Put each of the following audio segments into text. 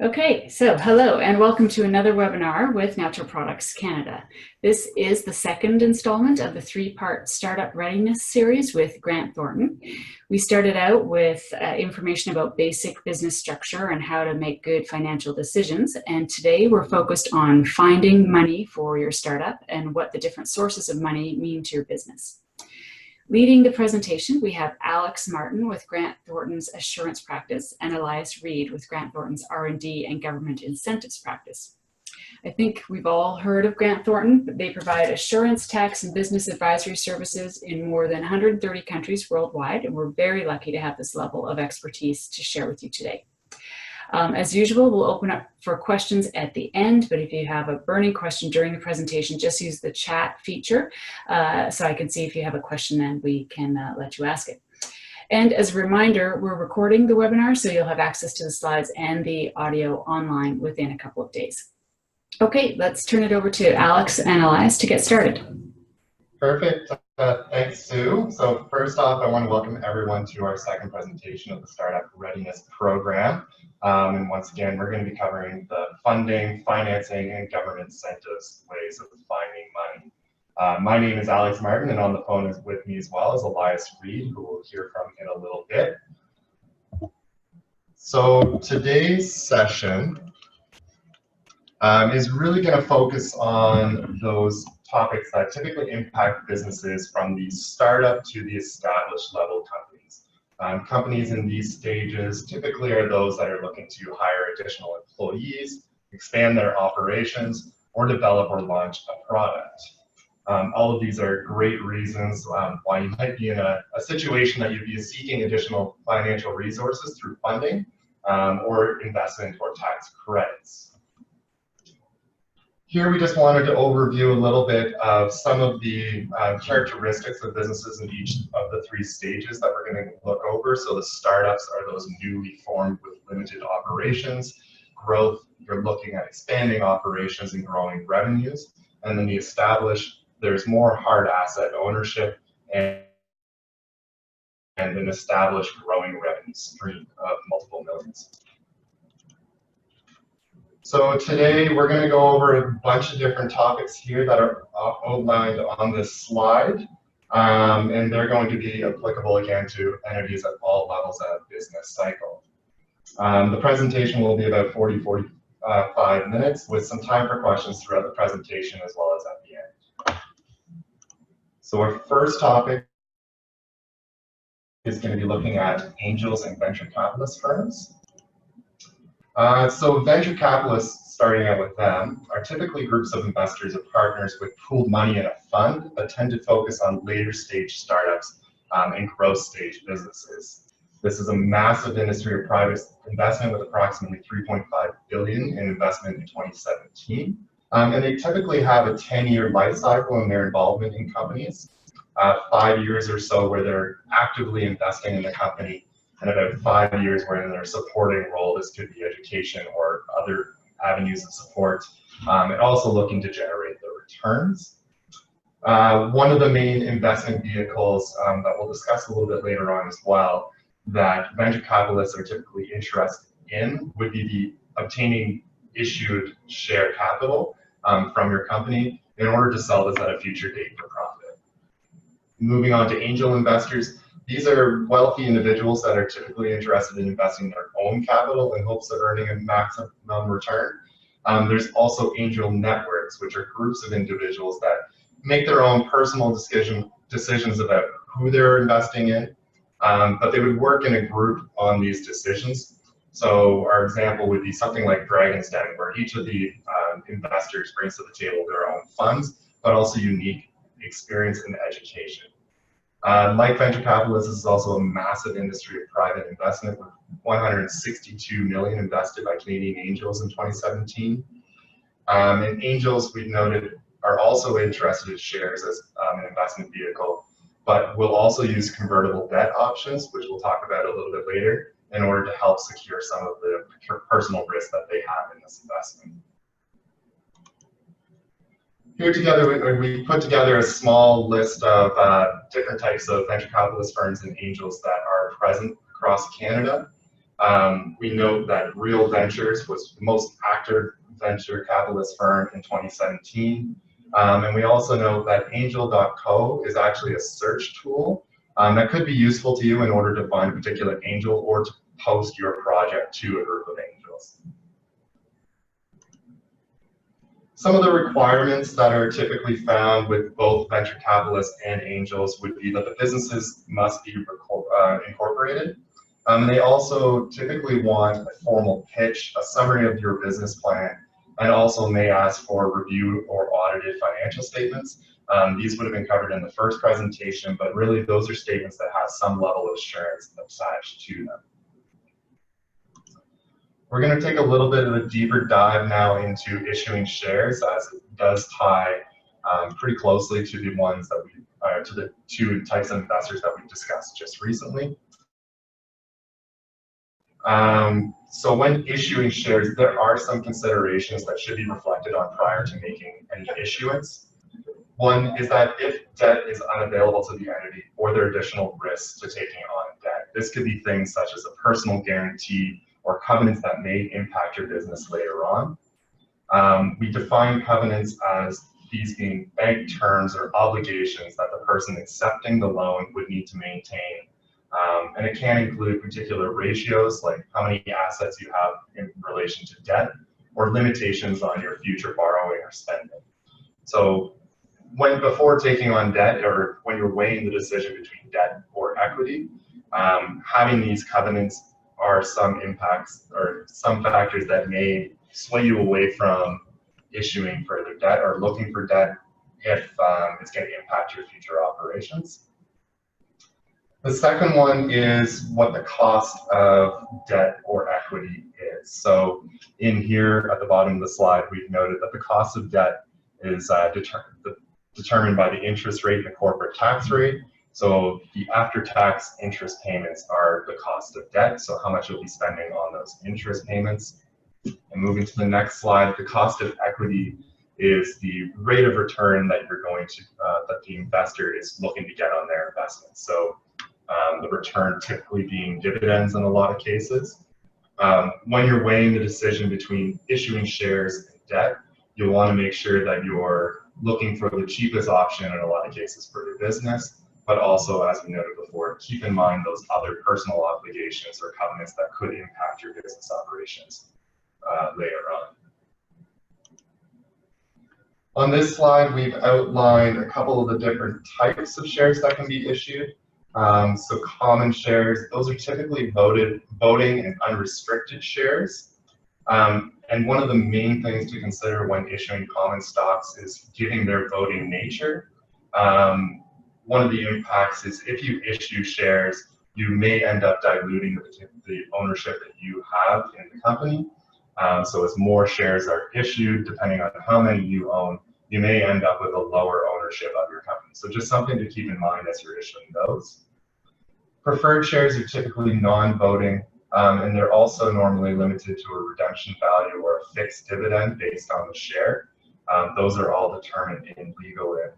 Okay, so hello and welcome to another webinar with Natural Products Canada. This is the second installment of the three-part Startup Readiness series with Grant Thornton. We started out with information about basic business structure and how to make good financial decisions, and today we're focused on finding money for your startup and what the different sources of money mean to your business. Leading the presentation, we have Alex Martin with Grant Thornton's Assurance Practice and Elias Reed with Grant Thornton's R&D and Government Incentives Practice. I think we've all heard of Grant Thornton, but they provide assurance, tax, and business advisory services in more than 130 countries worldwide, and we're very lucky to have this level of expertise to share with you today. As usual, we'll open up for questions at the end, but if you have a burning question during the presentation, just use the chat feature so I can see if you have a question and we can let you ask it. And as a reminder, we're recording the webinar, so you'll have access to the slides and the audio online within a couple of days. Okay, let's turn it over to Alex and Elias to get started. Perfect. Thanks, Sue. So first off, I want to welcome everyone to our second presentation of the Startup Readiness Program. And once again, we're going to be covering the funding, financing, and government incentives ways of finding money. My name is Alex Martin, and on the phone is with me as well as Elias Reed, who we'll hear from in a little bit. So today's session is really going to focus on those topics that typically impact businesses from the startup to the established level companies. Companies in these stages typically are those that are looking to hire additional employees, expand their operations, or develop or launch a product. All of these are great reasons why you might be in a situation that you'd be seeking additional financial resources through funding or investment or tax credits. Here we just wanted to overview a little bit of some of the characteristics of businesses in each of the three stages that we're going to look over. So the startups are those newly formed with limited operations. Growth, you're looking at expanding operations and growing revenues. And then the established, there's more hard asset ownership and an established growing revenue stream of multiple millions. So today we're going to go over a bunch of different topics here that are outlined on this slide, and they're going to be applicable again to entities at all levels of business cycle. The presentation will be about 45 minutes with some time for questions throughout the presentation as well as at the end. So our first topic is going to be looking at angels and venture capitalist firms. So venture capitalists, starting out with them, are typically groups of investors or partners with pooled money in a fund that tend to focus on later stage startups and growth stage businesses. This is a massive industry of private investment with approximately $3.5 billion in investment in 2017. And they typically have a 10-year life cycle in their involvement in companies, 5 years or so where they're actively investing in the company, and about 5 years where in their supporting role, this could be education or other avenues of support, and also looking to generate the returns. One of the main investment vehicles that we'll discuss a little bit later on as well that venture capitalists are typically interested in would be the obtaining issued share capital from your company in order to sell this at a future date for profit. Moving on to angel investors. These are wealthy individuals that are typically interested in investing their own capital in hopes of earning a maximum return. There's also angel networks, which are groups of individuals that make their own personal decisions about who they're investing in, but they would work in a group on these decisions. So our example would be something like Dragon's Den, where each of the investors brings to the table their own funds, but also unique experience and education. Like venture capitalists, this is also a massive industry of private investment with $162 million invested by Canadian angels in 2017. And angels, we've noted, are also interested in shares as an investment vehicle, but will also use convertible debt options, which we'll talk about a little bit later, in order to help secure some of the personal risk that they have in this investment. Here together, we put together a small list of different types of venture capitalist firms and angels that are present across Canada. We note that Real Ventures was the most active venture capitalist firm in 2017. And we also know that angel.co is actually a search tool that could be useful to you in order to find a particular angel or to post your project to a group of angels. Some of the requirements that are typically found with both venture capitalists and angels would be that the businesses must be incorporated. They also typically want a formal pitch, a summary of your business plan, and also may ask for review or audited financial statements. These would have been covered in the first presentation, but really those are statements that have some level of assurance attached to them. We're going to take a little bit of a deeper dive now into issuing shares, as it does tie pretty closely to the ones that to the two types of investors that we discussed just recently. So when issuing shares, there are some considerations that should be reflected on prior to making any issuance. One is that if debt is unavailable to the entity or there are additional risks to taking on debt, this could be things such as a personal guarantee or covenants that may impact your business later on. We define covenants as these being bank terms or obligations that the person accepting the loan would need to maintain. And it can include particular ratios, like how many assets you have in relation to debt, or limitations on your future borrowing or spending. So before taking on debt, or when you're weighing the decision between debt or equity, having these covenants are some impacts or some factors that may sway you away from issuing further debt or looking for debt if it's going to impact your future operations. The second one is what the cost of debt or equity is. So in here at the bottom of the slide, we've noted that the cost of debt is determined by the interest rate and the corporate tax rate. So the after-tax interest payments are the cost of debt, so how much you'll be spending on those interest payments. And moving to the next slide, the cost of equity is the rate of return that you're going to, that the investor is looking to get on their investment. So the return typically being dividends in a lot of cases. When you're weighing the decision between issuing shares and debt, you'll want to make sure that you're looking for the cheapest option in a lot of cases for your business. But also, as we noted before, keep in mind those other personal obligations or covenants that could impact your business operations later on. On this slide, we've outlined a couple of the different types of shares that can be issued. So common shares, those are typically voting and unrestricted shares. And one of the main things to consider when issuing common stocks is giving their voting nature. One of the impacts is if you issue shares, you may end up diluting the ownership that you have in the company. So as more shares are issued, depending on how many you own, you may end up with a lower ownership of your company. So just something to keep in mind as you're issuing those. Preferred shares are typically non-voting, and they're also normally limited to a redemption value or a fixed dividend based on the share. Those are all determined in legal and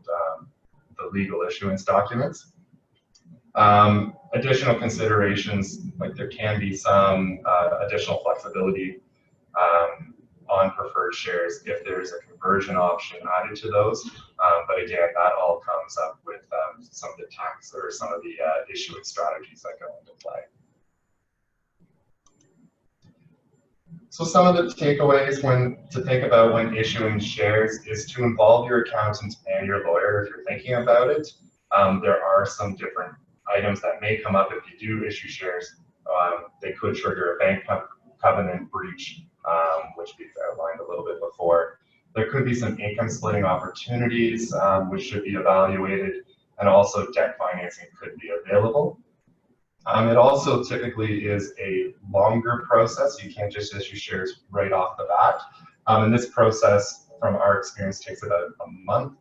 the legal issuance documents. Additional considerations, like there can be some additional flexibility on preferred shares if there's a conversion option added to those. But again, that all comes up with some of the tax or some of the issuance strategies that go into play. So some of the takeaways to think about when issuing shares is to involve your accountant and your lawyer if you're thinking about it. There are some different items that may come up if you do issue shares. They could trigger a bank covenant breach, which we've outlined a little bit before. There could be some income splitting opportunities, which should be evaluated, and also debt financing could be available. It also typically is a longer process. You can't just issue shares right off the bat. And this process, from our experience, takes about a month,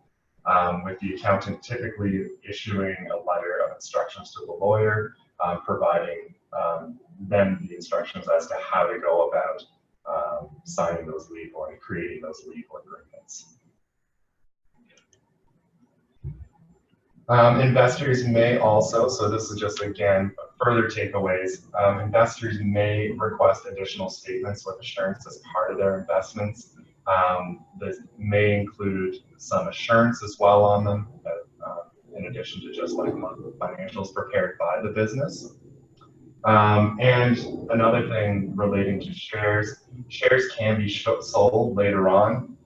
with the accountant typically issuing a letter of instructions to the lawyer, providing them the instructions as to how to go about signing those legal and creating those legal agreements. Investors may also, so this is just again further takeaways, investors may request additional statements with assurance as part of their investments. This may include some assurance as well on them, in addition to just like financials prepared by the business. And another thing relating to shares can be sold later on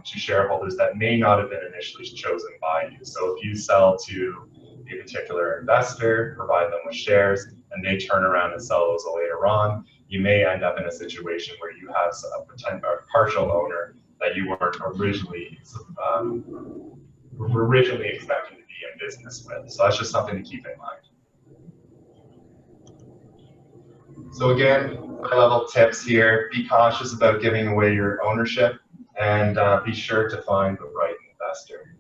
to shareholders that may not have been initially chosen by you. So if you sell to a particular investor, provide them with shares, and they turn around and sell those later on, you may end up in a situation where you have a partial owner that you weren't originally expecting to be in business with. So that's just something to keep in mind. So again, high-level tips here: be cautious about giving away your ownership, and be sure to find the right investor.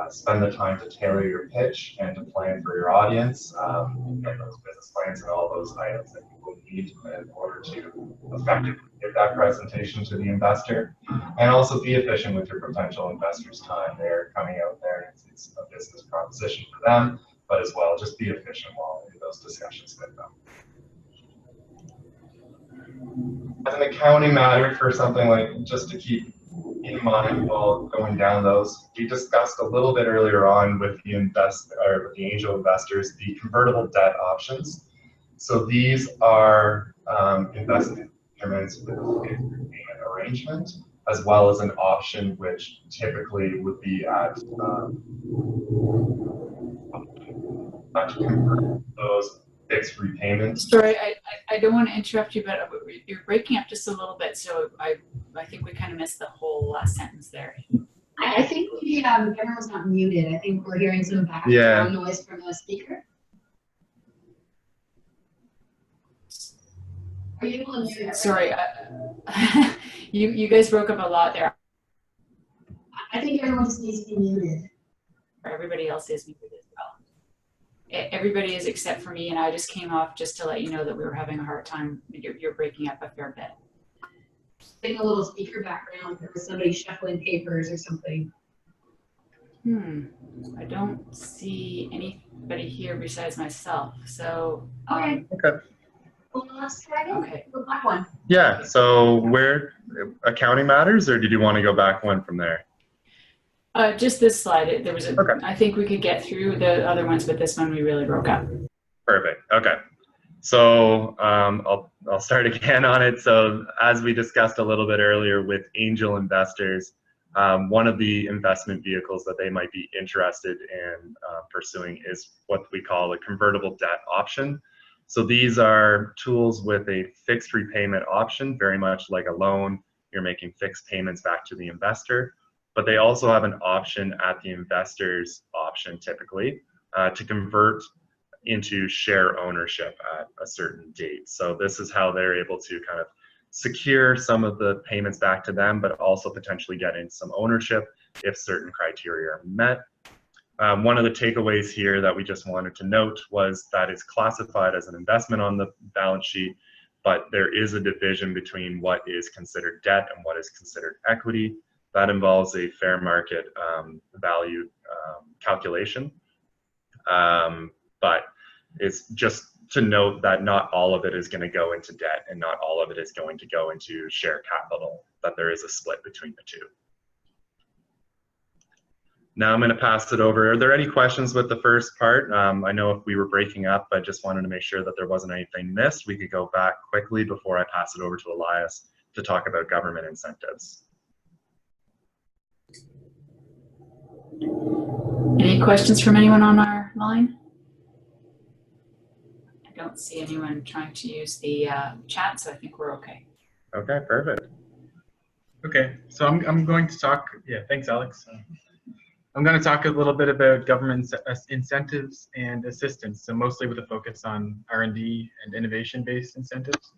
Spend the time to tailor your pitch and to plan for your audience, get those business plans and all those items that you will need in order to effectively give that presentation to the investor. And also be efficient with your potential investors' time. They're coming out there, and it's a business proposition for them, but as well, just be efficient while in those discussions with them. As an accounting matter, for something like, just to keep in mind while going down those, we discussed a little bit earlier on with the angel investors, the convertible debt options. So these are investment instruments with a fixed payment arrangement, as well as an option which typically would be at to convert those fixed repayments. Sorry, I don't want to interrupt you, but you're breaking up just a little bit, so I think we kind of missed the whole last sentence there. I think maybe everyone's not muted. I think we're hearing some background noise from the speaker. Are you able to mute everyone? Sorry, you guys broke up a lot there. I think everyone just needs to be muted. Everybody else is muted as well. Everybody is except for me, and I just came off just to let you know that we were having a hard time. You're breaking up a fair bit. Getting a little speaker background. There was somebody shuffling papers or something. I don't see anybody here besides myself. So okay. Well, let's try again. Okay. Go back one. Yeah. So where accounting matters, or did you want to go back one from there? Just this slide. There was a. Okay. I think we could get through the other ones, but this one we really broke up. Perfect. Okay. So I'll start again on it. So as we discussed a little bit earlier with angel investors, one of the investment vehicles that they might be interested in pursuing is what we call a convertible debt option. So these are tools with a fixed repayment option, very much like a loan. You're making fixed payments back to the investor. But they also have an option at the investor's option, typically, to convert into share ownership at a certain date. So this is how they're able to kind of secure some of the payments back to them, but also potentially get in some ownership if certain criteria are met. One of the takeaways here that we just wanted to note was that it's classified as an investment on the balance sheet, but there is a division between what is considered debt and what is considered equity. That involves a fair market value calculation. But it's just to note that not all of it is going to go into debt and not all of it is going to go into share capital, that there is a split between the two. Now I'm going to pass it over. Are there any questions with the first part? I know if we were breaking up, I just wanted to make sure that there wasn't anything missed. We could go back quickly before I pass it over to Elias to talk about government incentives. Any questions from anyone on our line? I don't see anyone trying to use the chat, so I think we're okay. Okay, perfect. Okay, so I'm going to talk, thanks Alex. I'm going to talk a little bit about government incentives and assistance, so mostly with a focus on R&D and innovation-based incentives.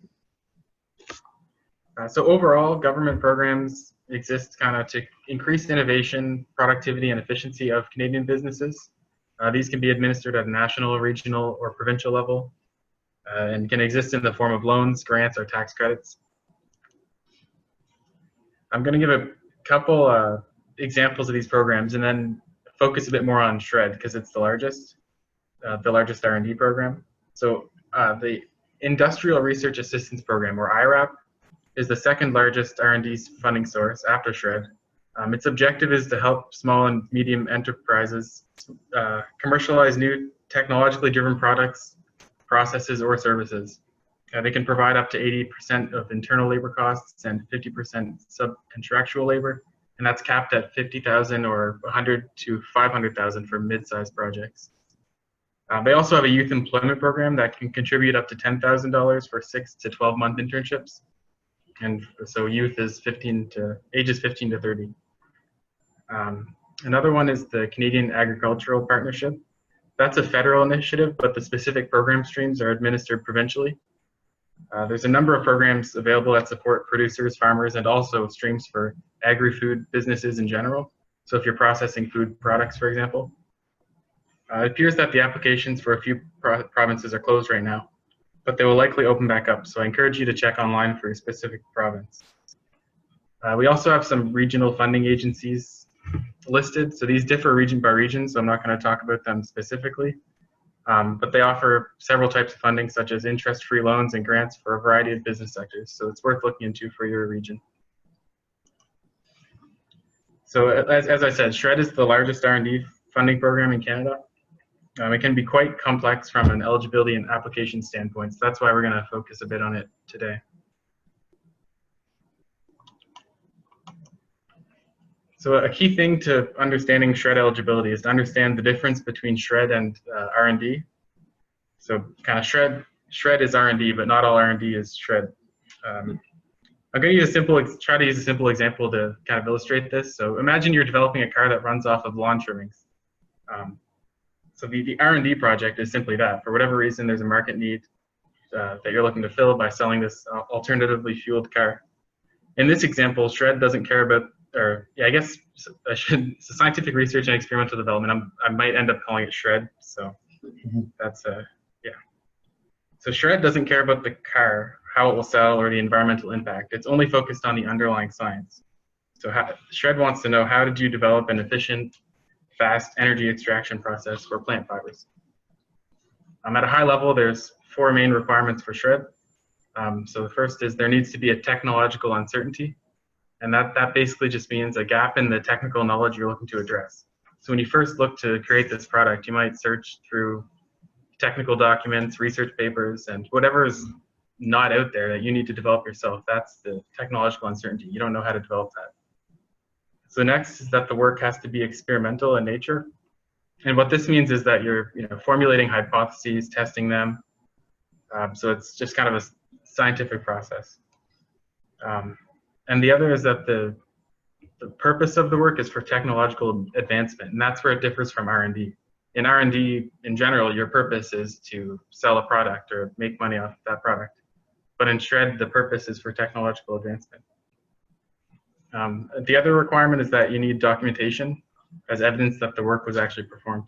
So overall, government programs exist kind of to increase innovation, productivity, and efficiency of Canadian businesses. These can be administered at a national, regional, or provincial level, and can exist in the form of loans, grants, or tax credits. I'm going to give a couple examples of these programs and then focus a bit more on SHRED because it's the largest R&D program. So the Industrial Research Assistance Program, or IRAP, is the second largest R&D funding source after SHRED. Its objective is to help small and medium enterprises commercialize new technologically driven products, processes, or services. They can provide up to 80% of internal labor costs and 50% subcontractual labor, and that's capped at 50,000 or 100 to 500,000 for mid-sized projects. They also have a youth employment program that can contribute up to $10,000 for 6 to 12-month internships. And so youth is ages 15 to 30. Another one is the Canadian Agricultural Partnership. That's a federal initiative, but the specific program streams are administered provincially. There's a number of programs available that support producers, farmers, and also streams for agri-food businesses in general. So if you're processing food products, for example. It appears that the applications for a few provinces are closed right now, but they will likely open back up. So I encourage you to check online for your specific province. We also have some regional funding agencies listed. So these differ region by region, so I'm not going to talk about them specifically. But they offer several types of funding, such as interest-free loans and grants for a variety of business sectors. So it's worth looking into for your region. So as I said, SHRED is the largest R&D funding program in Canada. It can be quite complex from an eligibility and application standpoint. So that's why we're going to focus a bit on it today. So a key thing to understanding SHRED eligibility is to understand the difference between SHRED and R&D. So kind of SHRED is R&D, but not all R&D is SHRED. I'm going to try to use a simple example to kind of illustrate this. So imagine you're developing a car that runs off of lawn trimmings. So the R&D project is simply that. For whatever reason, there's a market need that you're looking to fill by selling this alternatively fueled car. In this example, SHRED doesn't care about, I guess I should, so scientific research and experimental development, I might end up calling it SHRED. So that's, yeah. So SHRED doesn't care about the car, how it will sell, or the environmental impact. It's only focused on the underlying science. So SHRED wants to know, how did you develop an efficient, fast energy extraction process for plant fibers? At a high level, there's 4 main requirements for SHRED. So the first is there needs to be a technological uncertainty. And that basically just means a gap in the technical knowledge you're looking to address. So when you first look to create this product, you might search through technical documents, research papers, and whatever is not out there that you need to develop yourself. That's the technological uncertainty. You don't know how to develop that. So next is that the work has to be experimental in nature. And what this means is that you're formulating hypotheses, testing them. So it's just kind of a scientific process. And the other is that the purpose of the work is for technological advancement, and that's where it differs from R&D. In R&D, in general, your purpose is to sell a product or make money off that product. But in SHRED, the purpose is for technological advancement. The other requirement is that you need documentation as evidence that the work was actually performed.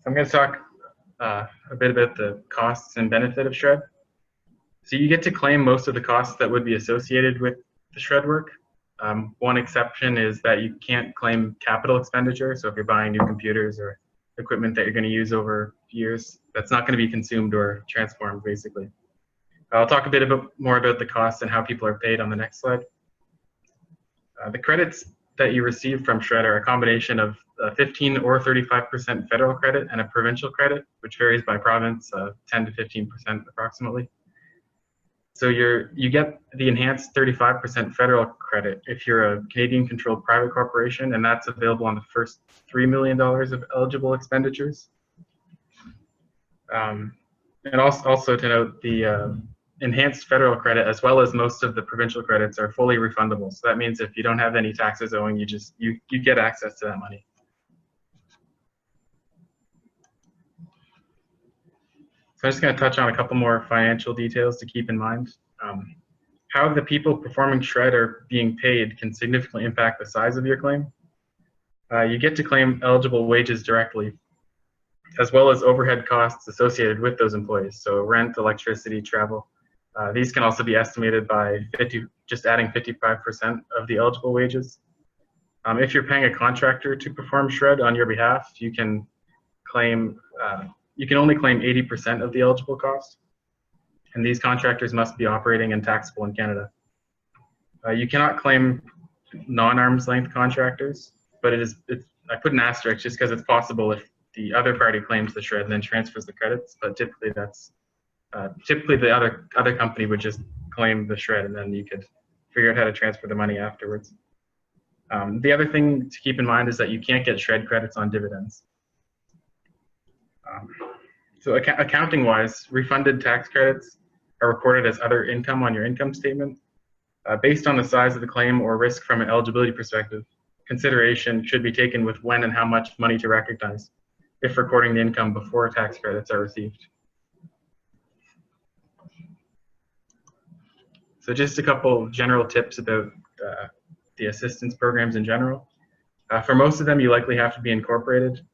I'm going to talk a bit about the costs and benefit of SHRED. So you get to claim most of the costs that would be associated with the SHRED work. One exception is that you can't claim capital expenditure. So if you're buying new computers or equipment that you're going to use over years, that's not going to be consumed or transformed, basically. I'll talk a bit more about the costs and how people are paid on the next slide. The credits that you receive from SHRED are a combination of 15 or 35% federal credit and a provincial credit, which varies by province, 10 to 15% approximately. So you get the enhanced 35% federal credit if you're a Canadian-controlled private corporation, and that's available on the first $3 million of eligible expenditures. And also to note, the enhanced federal credit, as well as most of the provincial credits, are fully refundable. So that means if you don't have any taxes owing, you get access to that money. So I'm just going to touch on a couple more financial details to keep in mind. How the people performing SHRED are being paid can significantly impact the size of your claim. You get to claim eligible wages directly, as well as overhead costs associated with those employees, so rent, electricity, travel. These can also be estimated by just adding 55% of the eligible wages. If you're paying a contractor to perform shred on your behalf, you can only claim 80% of the eligible cost, and these contractors must be operating and taxable in Canada. You cannot claim non-arm's length contractors, but I put an asterisk just because it's possible if the other party claims the shred and then transfers the credits, but typically the other company would just claim the shred and then you could figure out how to transfer the money afterwards. The other thing to keep in mind is that you can't get shred credits on dividends. So accounting-wise, refunded tax credits are recorded as other income on your income statement. Based on the size of the claim or risk from an eligibility perspective, consideration should be taken with when and how much money to recognize if recording the income before tax credits are received. So just a couple general tips about the assistance programs in general. For most of them, you likely have to be incorporated.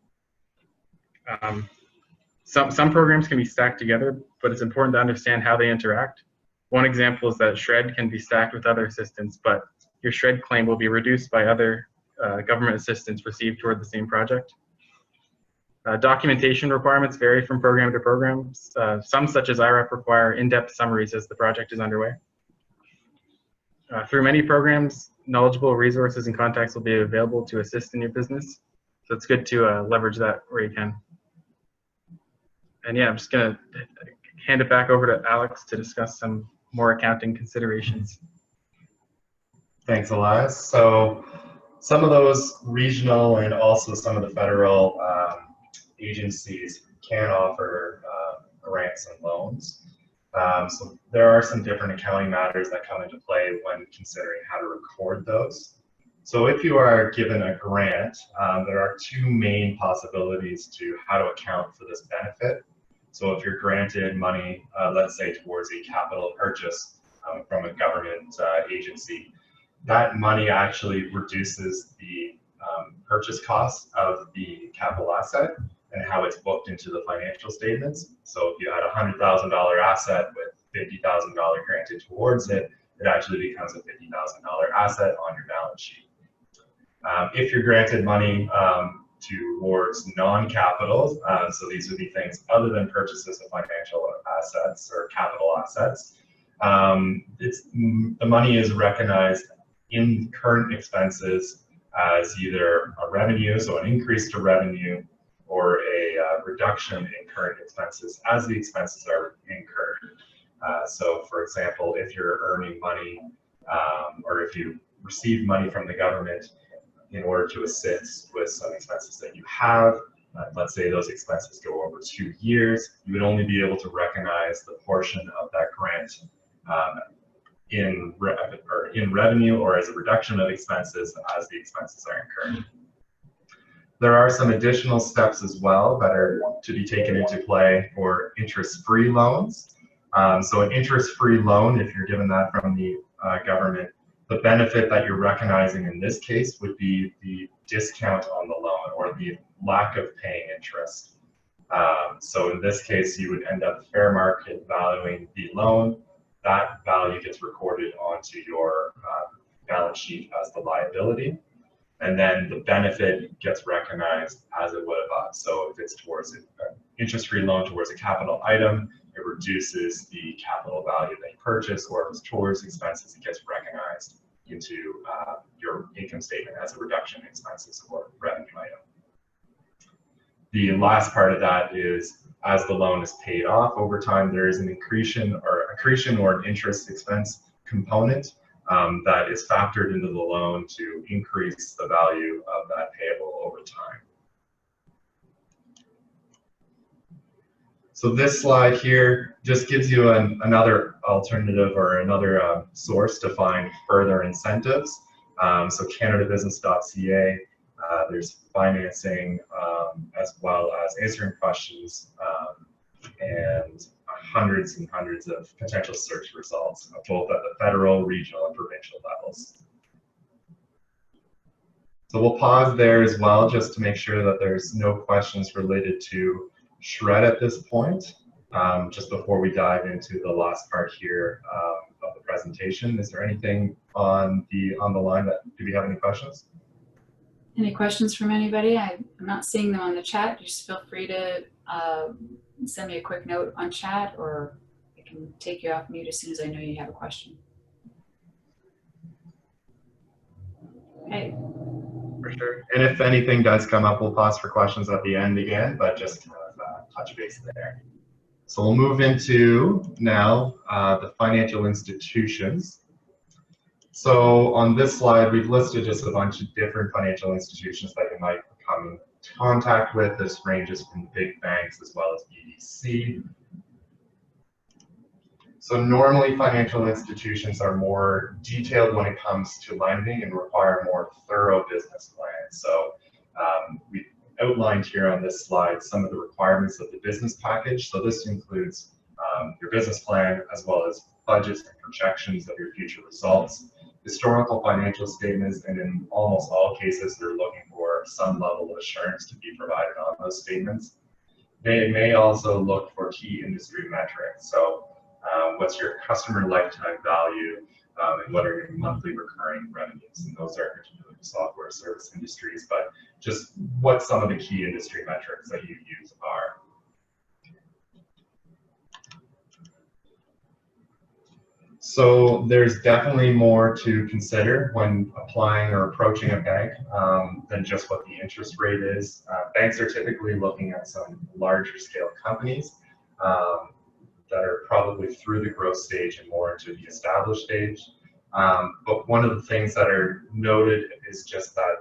Some programs can be stacked together, but it's important to understand how they interact. One example is that shred can be stacked with other assistance, but your shred claim will be reduced by other government assistance received toward the same project. Documentation requirements vary from program to program. Some, such as IRAP, require in-depth summaries as the project is underway. Through many programs, knowledgeable resources and contacts will be available to assist in your business. So it's good to leverage that where you can. And yeah, I'm just going to hand it back over to Alex to discuss some more accounting considerations. Thanks, Elias. So some of those regional and also some of the federal agencies can offer grants and loans. So there are some different accounting matters that come into play when considering how to record those. So if you are given a grant, there are two main possibilities to how to account for this benefit. So if you're granted money, let's say towards a capital purchase from a government agency, that money actually reduces the purchase cost of the capital asset and how it's booked into the financial statements. So if you had a $100,000 asset with $50,000 granted towards it, it actually becomes a $50,000 asset on your balance sheet. If you're granted money towards non-capital, so these would be things other than purchases of financial assets or capital assets, the money is recognized in current expenses as either a revenue, so an increase to revenue, or a reduction in current expenses as the expenses are incurred. So for example, if you're earning money or if you receive money from the government in order to assist with some expenses that you have, let's say those expenses go over 2 years, you would only be able to recognize the portion of that grant in revenue or as a reduction of expenses as the expenses are incurred. There are some additional steps as well that are to be taken into play for interest-free loans. So an interest-free loan, if you're given that from the government, the benefit that you're recognizing in this case would be the discount on the loan or the lack of paying interest. So in this case, you would end up fair market valuing the loan. That value gets recorded onto your balance sheet as the liability. And then the benefit gets recognized as it would have. So if it's towards an interest-free loan towards a capital item, it reduces the capital value they purchase, or if it's towards expenses, it gets recognized into your income statement as a reduction in expenses or revenue item. The last part of that is as the loan is paid off over time, there is an accretion or an interest expense component that is factored into the loan to increase the value of that payable over time. So this slide here just gives you another alternative or another source to find further incentives. So canadabusiness.ca, there's financing as well as answering questions and hundreds and hundreds of potential search results, both at the federal, regional, and provincial levels. So we'll pause there as well, just to make sure that there's no questions related to shred at this point. Just before we dive into the last part here of the presentation, is there anything on the line that, do we have any questions? Any questions from anybody? I'm not seeing them on the chat. Just feel free to send me a quick note on chat, or I can take you off mute as soon as I know you have a question. Okay. For sure. And if anything does come up, we'll pause for questions at the end again, but just kind of touch base there. So we'll move into now the financial institutions. So on this slide, we've listed just a bunch of different financial institutions that you might come in contact with. This ranges from big banks as well as BDC. So normally financial institutions are more detailed when it comes to lending and require more thorough business plans. So we outlined here on this slide some of the requirements of the business package. So this includes your business plan as well as budgets and projections of your future results, historical financial statements, and in almost all cases, they're looking for some level of assurance to be provided on those statements. They may also look for key industry metrics. So what's your customer lifetime value, and what are your monthly recurring revenues? And those are particularly software service industries, but just what some of the key industry metrics that you use are. So there's definitely more to consider when applying or approaching a bank than just what the interest rate is. Banks are typically looking at some larger scale companies that are probably through the growth stage and more into the established stage. But one of the things that are noted is just that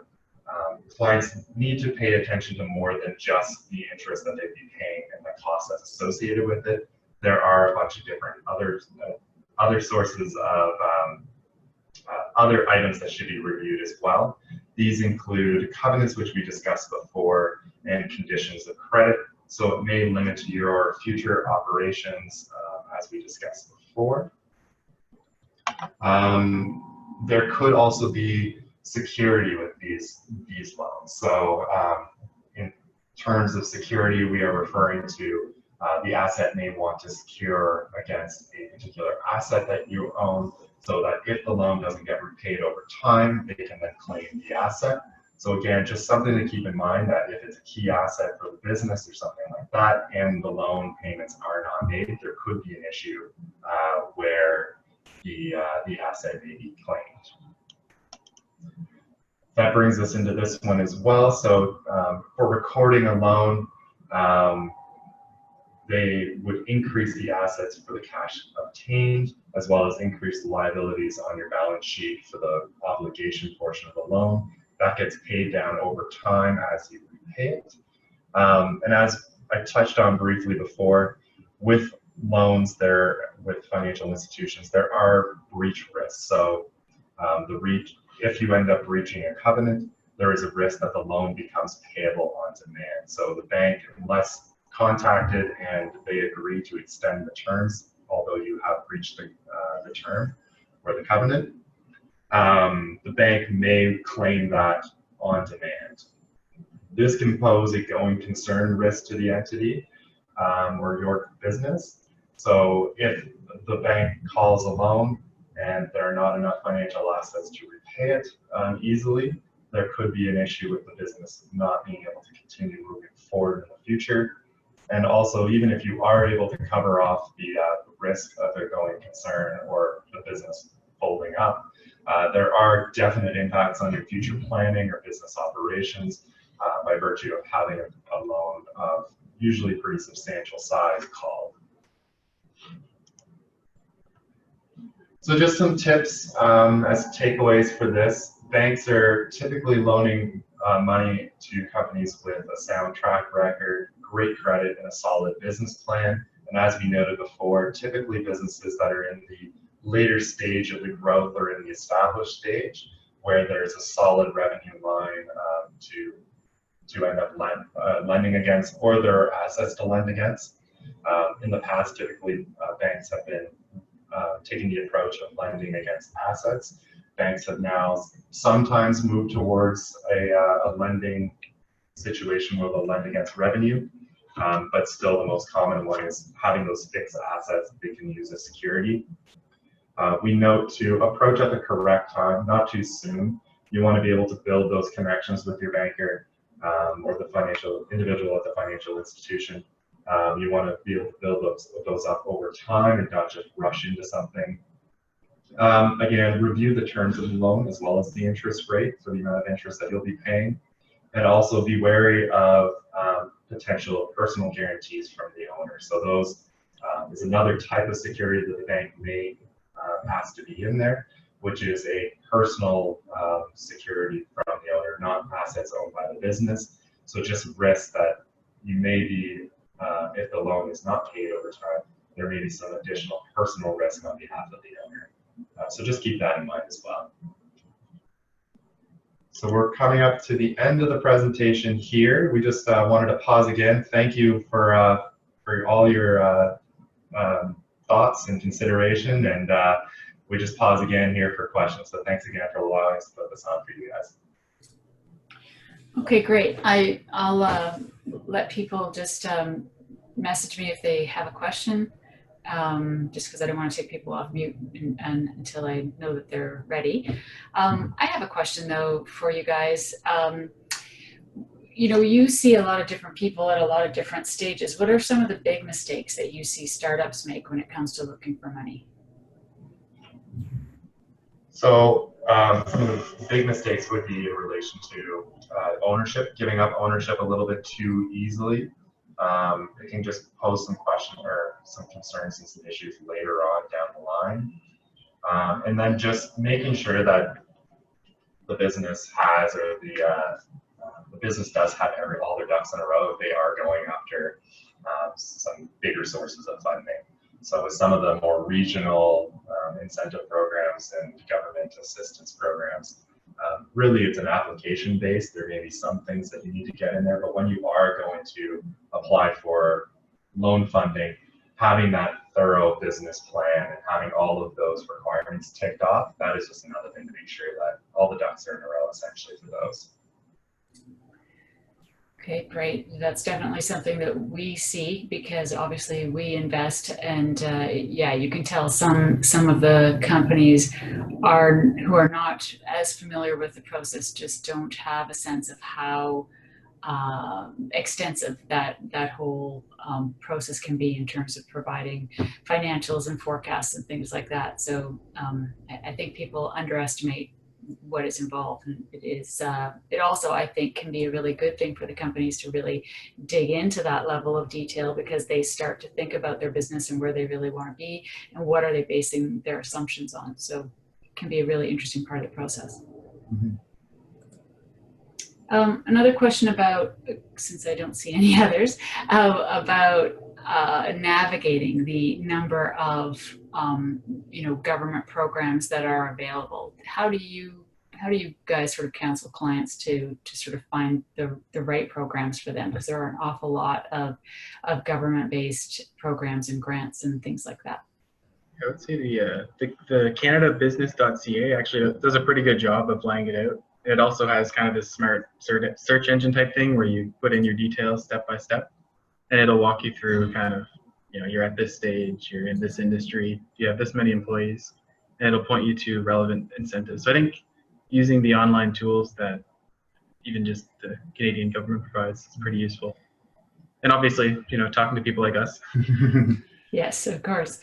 clients need to pay attention to more than just the interest that they'd be paying and the cost that's associated with it. There are a bunch of different other sources of other items that should be reviewed as well. These include covenants, which we discussed before, and conditions of credit. So it may limit your future operations, as we discussed before. There could also be security with these loans. So in terms of security, we are referring to the asset may want to secure against a particular asset that you own, so that if the loan doesn't get repaid over time, they can then claim the asset. So again, just something to keep in mind, that if it's a key asset for the business or something like that, and the loan payments are not made, there could be an issue where the asset may be claimed. That brings us into this one as well. So for recording a loan, they would increase the assets for the cash obtained, as well as increase the liabilities on your balance sheet for the obligation portion of the loan. That gets paid down over time as you repay it. And as I touched on briefly before, with loans with financial institutions, there are breach risks. So if you end up breaching a covenant, there is a risk that the loan becomes payable on demand. So the bank, unless contacted and they agree to extend the terms, although you have breached the term or the covenant, the bank may claim that on demand. This can pose a going concern risk to the entity or your business. So if the bank calls a loan and there are not enough financial assets to repay it easily, there could be an issue with the business not being able to continue moving forward in the future. And also, even if you are able to cover off the risk of their going concern or the business folding up, there are definite impacts on your future planning or business operations by virtue of having a loan of usually pretty substantial size called. So just some tips as takeaways for this. Banks are typically loaning money to companies with a sound track record, great credit, and a solid business plan. And as we noted before, typically businesses that are in the later stage of the growth or in the established stage, where there's a solid revenue line to end up lending against, or there are assets to lend against. In the past, typically banks have been taking the approach of lending against assets. Banks have now sometimes moved towards a lending situation where they'll lend against revenue. but still the most common one is having those fixed assets that they can use as security. We note to approach at the correct time, not too soon. You want to be able to build those connections with your banker or the financial individual at the financial institution. You want to be able to build those up over time and not just rush into something. Again, review the terms of the loan as well as the interest rate, so the amount of interest that you'll be paying, and also be wary of potential personal guarantees from the owner. So those is another type of security that the bank may ask to be in there, which is a personal security from the owner, not assets owned by the business. So just risk that you may be, if the loan is not paid over time, there may be some additional personal risk on behalf of the owner. So just keep that in mind as well. So we're coming up to the end of the presentation here. We just wanted to pause again. Thank you for all your thoughts and consideration, and we just pause again here for questions. So thanks again for allowing us to put this on for you guys. Okay, great. I'll let people just message me if they have a question, just because I don't want to take people off mute until I know that they're ready. I have a question though for you guys. You know, you see a lot of different people at a lot of different stages. What are some of the big mistakes that you see startups make when it comes to looking for money? So some of the big mistakes would be in relation to ownership, giving up ownership a little bit too easily. It can just pose some questions or some concerns and some issues later on down the line. And then just making sure that the business has, or the business does have all their ducks in a row if they are going after some bigger sources of funding. So with some of the more regional incentive programs and government assistance programs, really it's an application based. There may be some things that you need to get in there, but when you are going to apply for loan funding, having that thorough business plan and having all of those requirements ticked off, that is just another thing to make sure that all the ducks are in a row essentially for those. Okay, great. That's definitely something that we see because obviously we invest, and yeah, you can tell some of the companies who are not as familiar with the process just don't have a sense of how extensive that whole process can be in terms of providing financials and forecasts and things like that. So I think people underestimate what is involved, and it also, I think, can be a really good thing for the companies to really dig into that level of detail, because they start to think about their business and where they really want to be and what are they basing their assumptions on. So it can be a really interesting part of the process. Mm-hmm. Another question about, since I don't see any others, about navigating the number of government programs that are available. How do you guys sort of counsel clients to sort of find the right programs for them? Because there are an awful lot of government-based programs and grants and things like that. I would say the CanadaBusiness.ca actually does a pretty good job of laying it out. It also has kind of this smart search engine type thing where you put in your details step by step, and it'll walk you through kind of, you're at this stage, you're in this industry, you have this many employees, and it'll point you to relevant incentives. So I think using the online tools that even just the Canadian government provides is pretty useful. And obviously, talking to people like us. Yes, of course.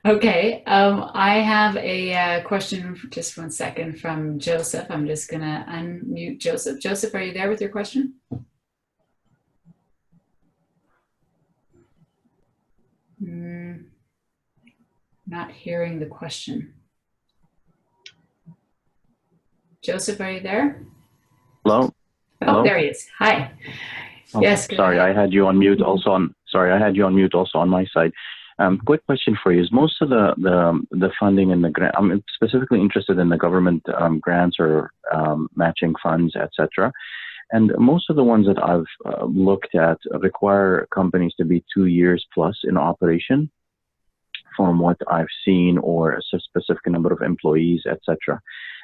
Okay, I have a question, just 1 second, from Joseph. I'm just gonna unmute Joseph. Joseph, are you there with your question? Not hearing the question. Joseph, are you there? Hello? Oh, Hello? there he is. Hi. Oh, Yes. sorry, I had you on mute also on my side. Quick question for you: is most of the funding in the grant? I'm specifically interested in the government grants or matching funds, etc. And most of the ones that I've looked at require companies to be 2 years plus in operation, from what I've seen, or a specific number of employees, etc.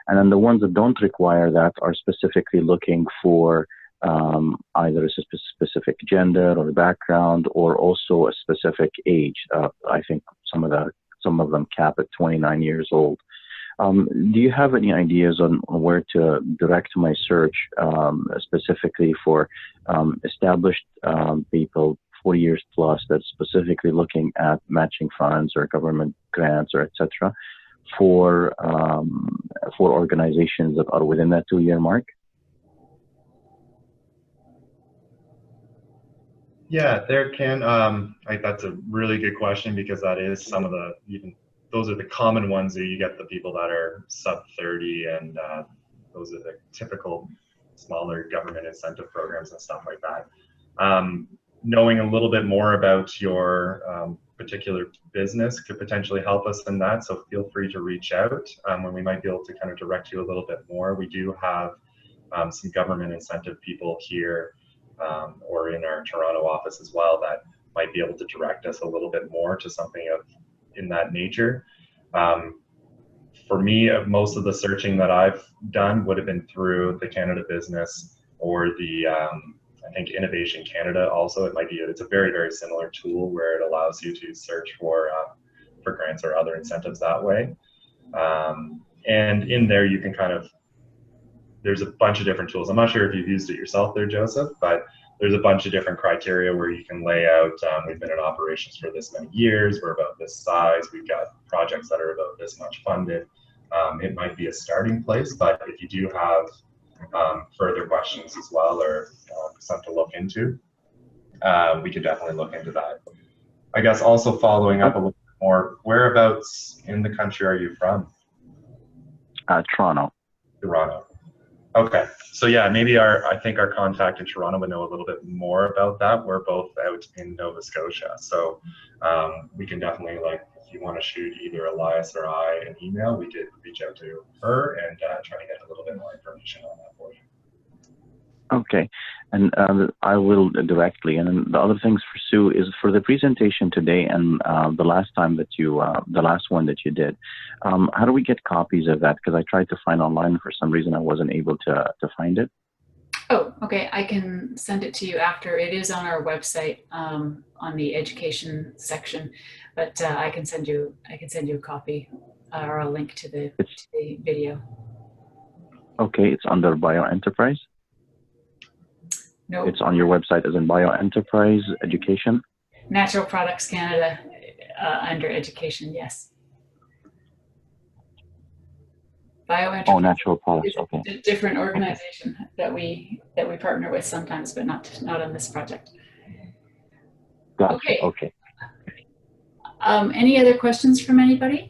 And then the ones that don't require that are specifically looking for either a specific gender or background, or also a specific age. I think some of them cap at 29 years old. Do you have any ideas on where to direct my search, specifically for established people, 40 years plus, that's specifically looking at matching funds or government grants or etc. for organizations that are within that 2-year mark? Yeah, there can, that's a really good question, because that is some of the, those are the common ones that you get, the people that are sub 30, and those are the typical smaller government incentive programs and stuff like that. Knowing a little bit more about your particular business could potentially help us in that, so feel free to reach out when we might be able to kind of direct you a little bit more. We do have some government incentive people here or in our Toronto office as well that might be able to direct us a little bit more to something in that nature. For me, most of the searching that I've done would have been through the Canada Business or the I think Innovation Canada also. It's a very, very similar tool where it allows you to search for grants or other incentives that way. And in there you can kind of, there's a bunch of different tools. I'm not sure if you've used it yourself there, Joseph, but there's a bunch of different criteria where you can lay out, we've been in operations for this many years, we're about this size, we've got projects that are about this much funded. It might be a starting place, but if you do have further questions as well, or something to look into, we could definitely look into that. I guess also following up a little bit more, whereabouts in the country are you from? Toronto. Toronto. Okay, so yeah, maybe I think our contact in Toronto would know a little bit more about that. We're both out in Nova Scotia, so we can definitely, like, if you want to shoot either Elias or I an email, we could reach out to her and try to get a little bit more information on that for you. Okay, and I will directly. And then the other things for Sue is for the presentation today and the last one that you did. How do we get copies of that? Because I tried to find online, for some reason I wasn't able to find it. Oh, okay. I can send it to you after. It is on our website on the education section, but I can send you a copy or a link to the video. Okay, it's under Bioenterprise. No, it's on your website as in Bioenterprise Education. Natural Products Canada under Education, yes. Bioenterprise. Oh, Natural Products. Okay. A different organization that we partner with sometimes, but not on this project. Gotcha. Okay. Okay. Any other questions from anybody?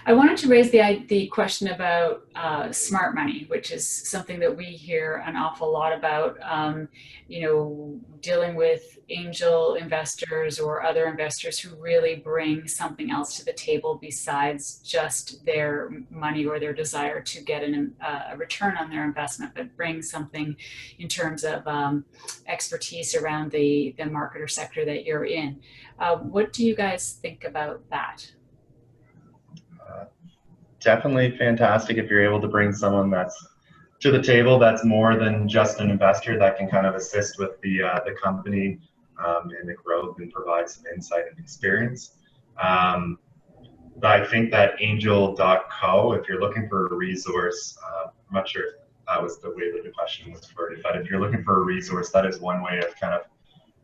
I wanted to raise the question about smart money, which is something that we hear an awful lot about. You know, dealing with angel investors or other investors who really bring something else to the table besides just their money or their desire to get a return on their investment, but bring something in terms of expertise around the market or sector that you're in. What do you guys think about that? Definitely fantastic if you're able to bring someone that's to the table that's more than just an investor, that can kind of assist with the company and the growth and provide some insight and experience. I think that angel.co, if you're looking for a resource, I'm not sure if that was the way that the question was worded, but if you're looking for a resource, that is one way of kind of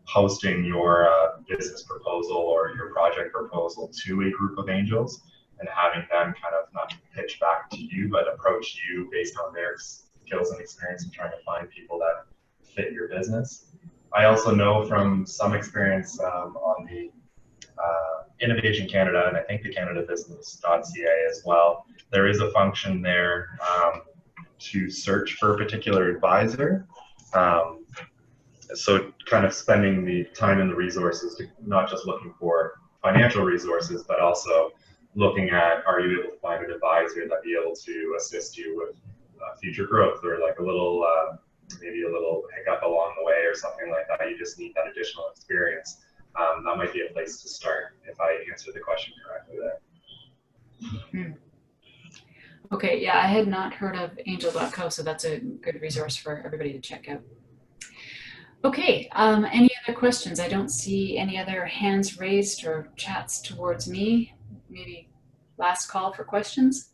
hosting your business proposal or your project proposal to a group of angels, and having them kind of not pitch back to you, but approach you based on their skills and experience and trying to find people that fit your business. I also know from some experience on the Innovation Canada, and I think the CanadaBusiness.ca as well, there is a function there to search for a particular advisor. So kind of spending the time and the resources to not just looking for financial resources, but also looking at, are you able to find an advisor that be able to assist you with future growth, or like a little, maybe a little hiccup along the way or something like that. You just need that additional experience. That might be a place to start, if I answered the question correctly there. Okay, yeah, I had not heard of angel.co, so that's a good resource for everybody to check out. Okay, any other questions? I don't see any other hands raised or chats towards me. Maybe last call for questions?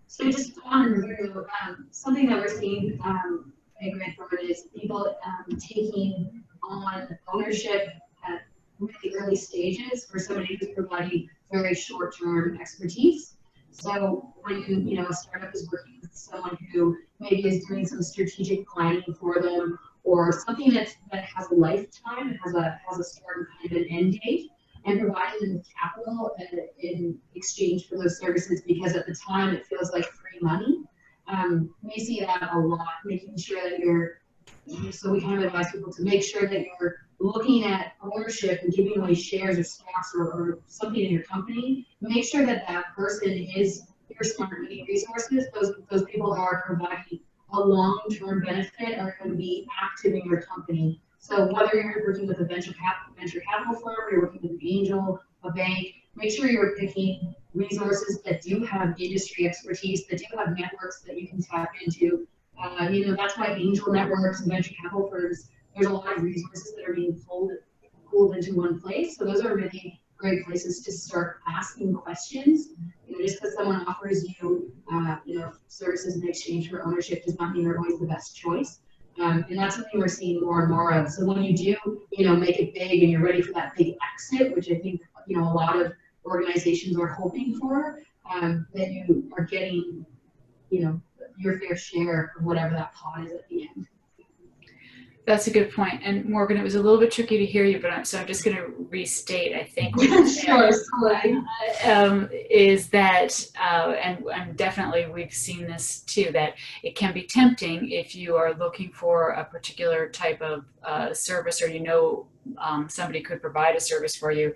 So just on review, something that we're seeing at Grant Thornton is people taking on ownership at really early stages for somebody who's providing very short-term expertise. So when a startup is working with someone who maybe is doing some strategic planning for them, or something that has a lifetime, it has a start and kind of an end date, and providing them with capital in exchange for those services, because at the time it feels like free money. We see that a lot, making sure that so we kind of advise people to make sure that you're looking at ownership and giving away shares or stocks or something in your company. Make sure that that person is your smart money resources. Those people are providing a long-term benefit, are going to be active in your company. So whether you're working with a venture capital firm, you're working with an angel, a bank, make sure you're picking resources that do have industry expertise, that do have networks that you can tap into. That's why angel networks and venture capital firms, there's a lot of resources that are being pulled into one place. So those are really great places to start asking questions. Just because someone offers you, services in exchange for ownership does not mean they're always the best choice. And that's something we're seeing more and more of. So when you do, make it big and you're ready for that big exit, which I think, a lot of organizations are hoping for, that you are getting, your fair share of whatever that pot is at the end. That's a good point. And Morgan, it was a little bit tricky to hear you, but I'm just going to restate, I think, what you said, is that, and definitely we've seen this too, that it can be tempting if you are looking for a particular type of service, or somebody could provide a service for you,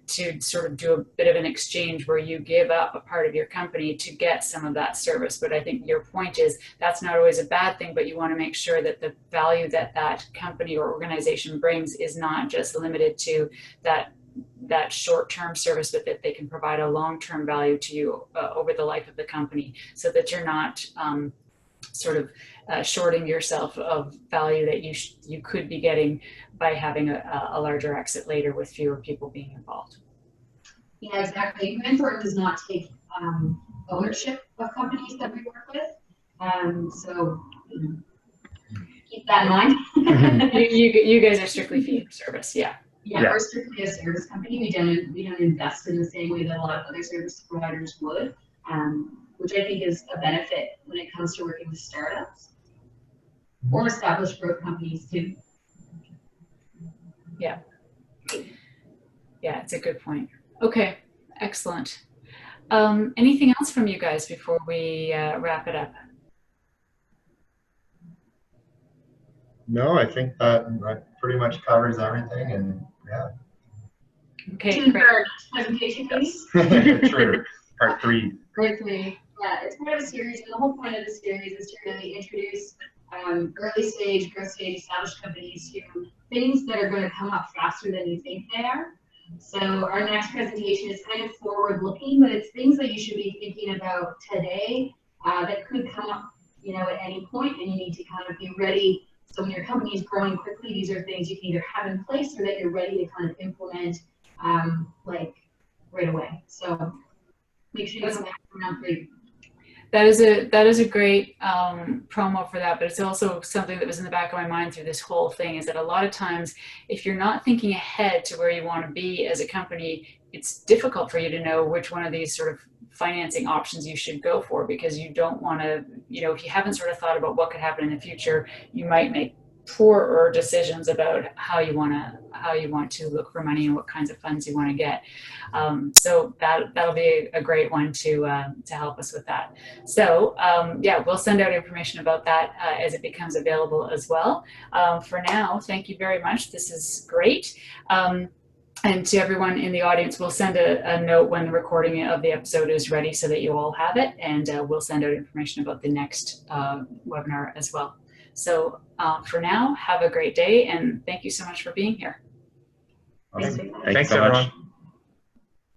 to sort of do a bit of an exchange where you give up a part of your company to get some of that service. But I think your point is that's not always a bad thing, but you want to make sure that the value that that company or organization brings is not just limited to that short-term service, but that they can provide a long-term value to you over the life of the company, so that you're not shorting yourself of value that you could be getting by having a larger exit later with fewer people being involved. Yeah, exactly. Grant Thornton does not take ownership of companies that we work with, so keep that in mind. you guys are strictly fee for service, yeah. Yeah, we're strictly a service company. We don't invest in the same way that a lot of other service providers would, which I think is a benefit when it comes to working with startups or established growth companies too. Yeah. Yeah, it's a good point. Okay, excellent. Anything else from you guys before we wrap it up? No, I think that pretty much covers everything, and yeah. Okay, great. Presentation, please. True. Part 3. Part 3. Yeah, it's part of a series, and the whole point of the series is to really introduce early stage, growth stage, established companies to things that are going to come up faster than you think they are. So our next presentation is kind of forward looking, but it's things that you should be thinking about today that could come up, at any point, and you need to kind of be ready. So when your company is growing quickly, these are things you can either have in place or that you're ready to kind of implement right away. So make sure you come back around 3. That is a great promo for that, but it's also something that was in the back of my mind through this whole thing, is that a lot of times if you're not thinking ahead to where you want to be as a company, it's difficult for you to know which one of these sort of financing options you should go for, because you don't want to, if you haven't sort of thought about what could happen in the future, you might make poorer decisions about how you want to look for money and what kinds of funds you want to get. So that'll be a great one to help us with that. So yeah, we'll send out information about that as it becomes available as well. For now, thank you very much. This is great. And to everyone in the audience, we'll send a note when the recording of the episode is ready so that you all have it, and we'll send out information about the next webinar as well. So for now, have a great day, and thank you so much for being here. Awesome. Thanks so much. everyone.